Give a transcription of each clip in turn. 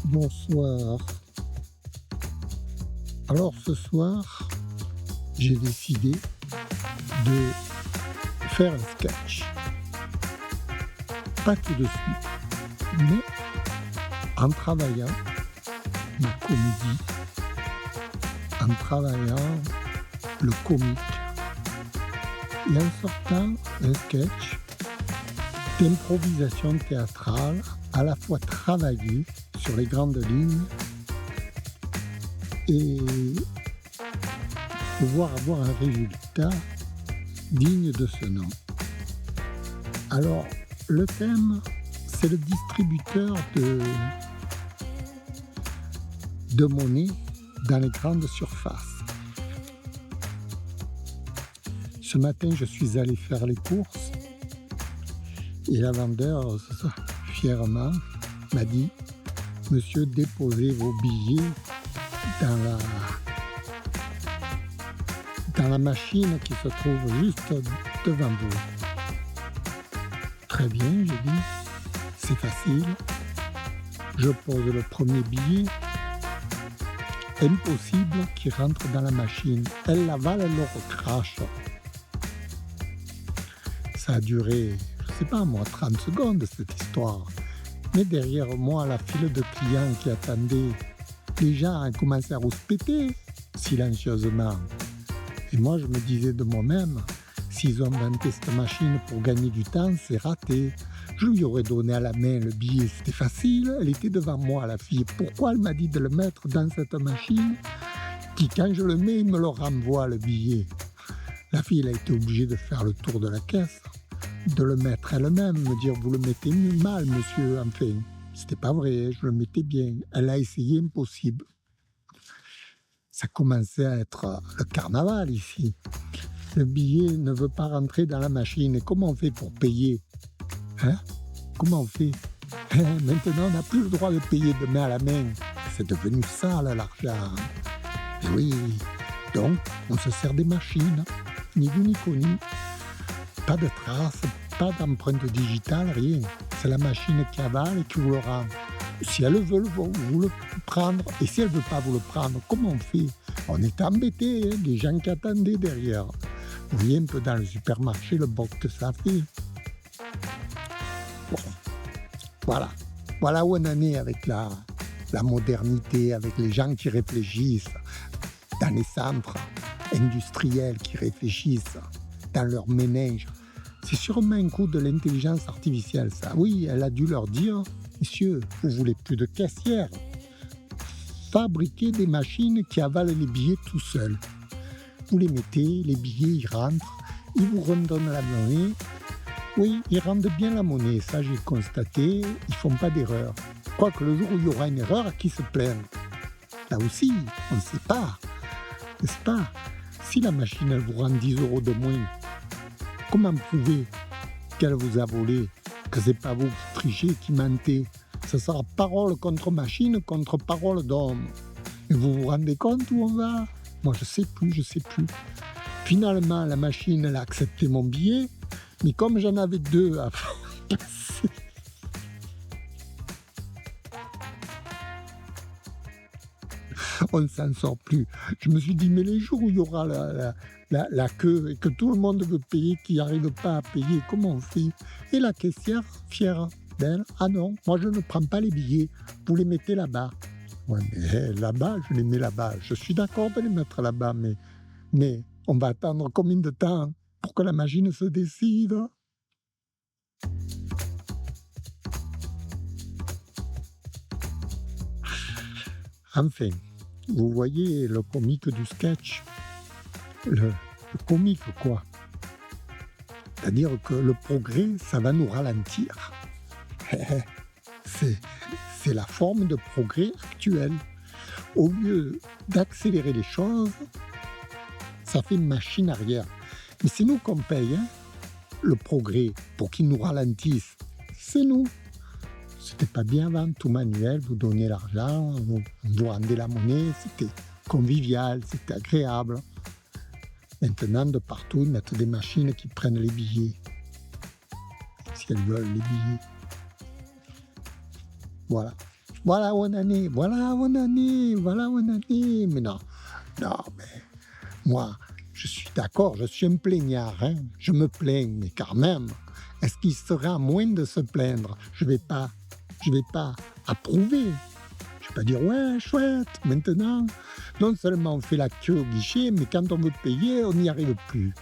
Bonsoir. Alors ce soir, j'ai décidé de faire un sketch. Pas tout de suite, mais en travaillant ma comédie, en travaillant le comique et en sortant un sketch d'improvisation théâtrale à la fois travaillé sur les grandes lignes et pouvoir avoir un résultat digne de ce nom. Alors, le thème, c'est le distributeur de monnaie dans les grandes surfaces. Ce matin, je suis allé faire les courses et la vendeur, fièrement, m'a dit « Monsieur, déposez vos billets dans la machine qui se trouve juste devant vous. » Très bien, j'ai dit, c'est facile. Je pose le premier billet. Impossible qu'il rentre dans la machine. Elle l'avale, elle le recrache. Ça a duré, je ne sais pas moi, 30 secondes cette histoire. Mais derrière moi, la file de clients qui attendaient, les gens ont commencé à rouspéter silencieusement. Et moi, je me disais de moi-même, s'ils ont inventé cette machine pour gagner du temps, c'est raté. Je lui aurais donné à la main le billet, c'était facile, elle était devant moi, la fille. Pourquoi elle m'a dit de le mettre dans cette machine qui, quand je le mets, me le renvoie, le billet? La fille, elle a été obligée de faire le tour de la caisse, de le mettre elle-même, me dire « vous le mettez mal, monsieur ». Enfin, c'était pas vrai, je le mettais bien. Elle a essayé, impossible. Ça commençait à être le carnaval ici. Le billet ne veut pas rentrer dans la machine. Et comment on fait pour payer? Comment on fait? Maintenant, on n'a plus le droit de payer de main à la main. C'est devenu sale, l'argent. Et oui, donc, on se sert des machines. Ni vu ni connu. Pas de traces, pas d'empreinte digitale, rien. C'est la machine qui avale et qui vous le rend. Si elle veut vous le prendre, et si elle ne veut pas vous le prendre, comment on fait? On est embêtés, les gens qui attendaient derrière. Vous voyez un peu dans le supermarché le bord que ça fait. Bon, voilà où on en est avec la modernité, avec les gens qui réfléchissent dans les centres industriels, qui réfléchissent dans leur ménage. C'est sûrement un coup de l'intelligence artificielle, ça. Oui, elle a dû leur dire « Messieurs, vous voulez plus de caissières. Fabriquez des machines qui avalent les billets tout seuls. Vous les mettez, les billets, ils rentrent, ils vous redonnent la monnaie. Oui, ils rendent bien la monnaie, ça j'ai constaté, ils ne font pas d'erreur. Je crois que le jour où il y aura une erreur, à qui se plaindre? Là aussi, on ne sait pas, n'est-ce pas? Si la machine, elle vous rend 10 € de moins, comment prouver qu'elle vous a volé, que ce n'est pas vous qui trichez, qui mentez? Ce sera parole contre machine, contre parole d'homme. Et vous vous rendez compte où on va? Moi, je sais plus. Finalement, la machine, elle a accepté mon billet, mais comme j'en avais 2 à passer, on ne s'en sort plus. Je me suis dit, mais les jours où il y aura la queue et que tout le monde veut payer, qui n'arrive pas à payer, comment on fait? Et la caissière, fière d'elle, ah non, moi je ne prends pas les billets, vous les mettez là-bas. Ouais, mais là-bas, je les mets là-bas. Je suis d'accord de les mettre là-bas, mais on va attendre combien de temps pour que la machine se décide? Enfin, vous voyez le comique du sketch, le comique quoi. C'est-à-dire que le progrès, ça va nous ralentir. C'est la forme de progrès actuelle. Au lieu d'accélérer les choses, ça fait une machine arrière. Mais c'est nous qu'on paye le progrès pour qu'il nous ralentisse. C'est nous. C'était pas bien avant, tout manuel, vous donnez l'argent, vous rendez la monnaie, c'était convivial, c'était agréable. Maintenant, de partout, ils mettent des machines qui prennent les billets. Si elles veulent les billets. Voilà. voilà où on en est, voilà où on en est, voilà où on en est. Mais non, non, mais moi, je suis d'accord, je suis un plaignard, hein. Je me plains, mais quand même, est-ce qu'il serait à moins de se plaindre? Je vais pas approuver. Je vais pas dire, ouais, chouette, maintenant, non seulement on fait la queue au guichet, mais quand on veut payer, on n'y arrive plus.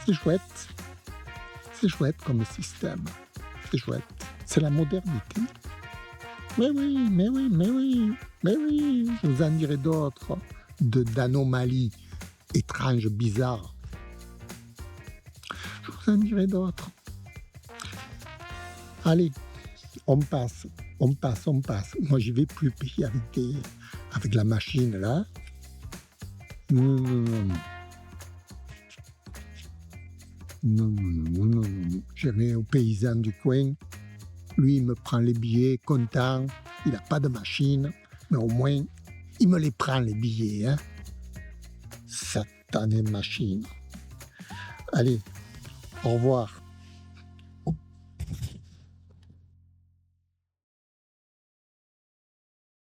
C'est chouette comme système, c'est chouette, c'est la modernité. Mais oui, mais oui, mais oui, mais oui, je vous en dirai d'autres, d'anomalies étranges, bizarres. Je vous en dirai d'autres. Allez, on passe. Moi, j'y vais plus payer avec la machine, là. Non, non, non, non. Non, non, non, non, non. J'irai au paysan du coin. Lui, il me prend les billets, content. Il n'a pas de machine, mais au moins, il me les prend, les billets, hein. Satanée machine. Allez, au revoir.